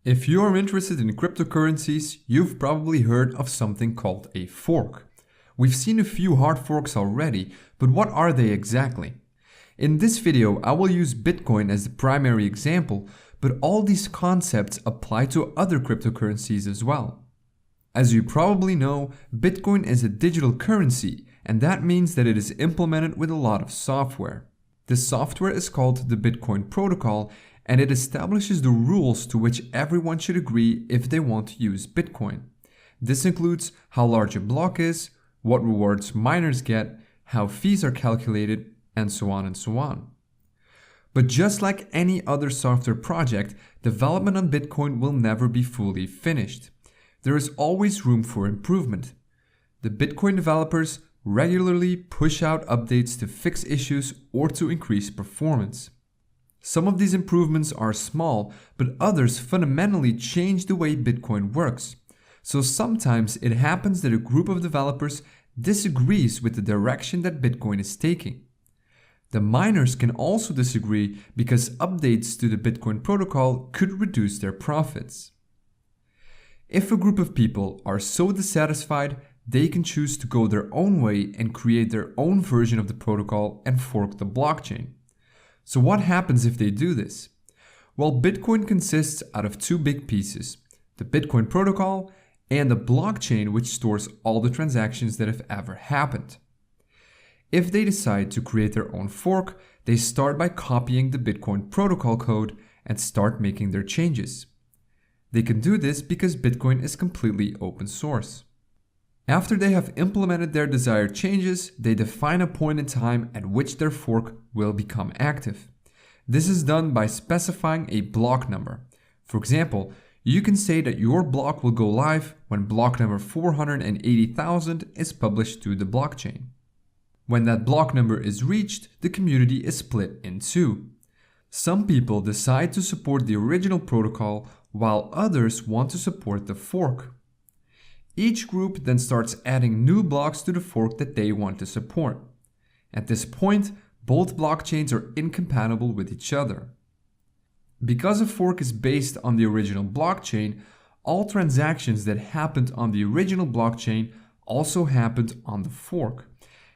If you are interested in cryptocurrencies, you've probably heard of something called a fork. We've seen a few hard forks already, but what are they exactly? In this video, I will use Bitcoin as the primary example, but all these concepts apply to other cryptocurrencies as well. As you probably know, Bitcoin is a digital currency, and that means that it is implemented with a lot of software. This software is called the Bitcoin protocol, and it establishes the rules to which everyone should agree if they want to use Bitcoin. This includes how large a block is, what rewards miners get, how fees are calculated, and so on and so on. But just like any other software project, development on Bitcoin will never be fully finished. There is always room for improvement. The Bitcoin developers regularly push out updates to fix issues or to increase performance. Some of these improvements are small, but others fundamentally change the way Bitcoin works. So sometimes it happens that a group of developers disagrees with the direction that Bitcoin is taking. The miners can also disagree because updates to the Bitcoin protocol could reduce their profits. If a group of people are so dissatisfied, they can choose to go their own way and create their own version of the protocol and fork the blockchain. So what happens if they do this? Well, Bitcoin consists out of two big pieces, the Bitcoin protocol and the blockchain which stores all the transactions that have ever happened. If they decide to create their own fork, they start by copying the Bitcoin protocol code and start making their changes. They can do this because Bitcoin is completely open source. After they have implemented their desired changes, they define a point in time at which their fork will become active. This is done by specifying a block number. For example, you can say that your block will go live when block number 480,000 is published to the blockchain. When that block number is reached, the community is split in two. Some people decide to support the original protocol, while others want to support the fork. Each group then starts adding new blocks to the fork that they want to support. At this point, both blockchains are incompatible with each other. Because a fork is based on the original blockchain, all transactions that happened on the original blockchain also happened on the fork.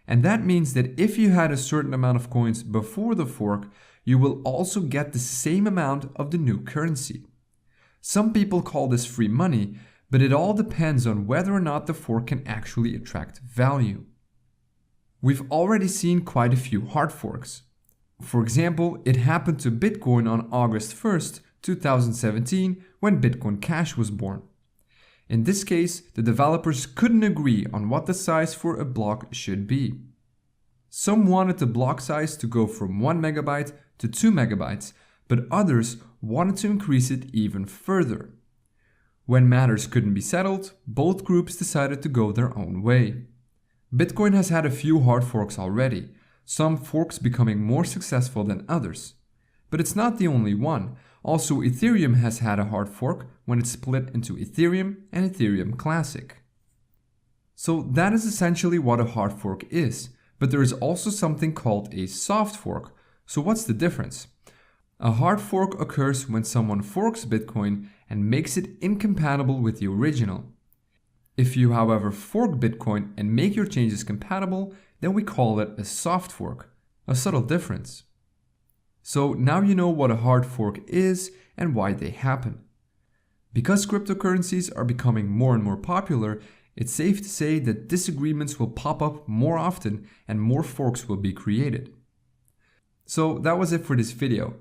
And that means that if you had a certain amount of coins before the fork, you will also get the same amount of the new currency. Some people call this free money, but it all depends on whether or not the fork can actually attract value. We've already seen quite a few hard forks. For example, it happened to Bitcoin on August 1st, 2017, when Bitcoin Cash was born. In this case, the developers couldn't agree on what the size for a block should be. Some wanted the block size to go from 1 megabyte to 2 megabytes, but others wanted to increase it even further. When matters couldn't be settled, both groups decided to go their own way. Bitcoin has had a few hard forks already, some forks becoming more successful than others. But it's not the only one. Also, Ethereum has had a hard fork when it split into Ethereum and Ethereum Classic. So that is essentially what a hard fork is, but there is also something called a soft fork. So what's the difference? A hard fork occurs when someone forks Bitcoin and makes it incompatible with the original. If you, however, fork Bitcoin and make your changes compatible, then we call it a soft fork, a subtle difference. So now you know what a hard fork is and why they happen. Because cryptocurrencies are becoming more and more popular, it's safe to say that disagreements will pop up more often and more forks will be created. So that was it for this video.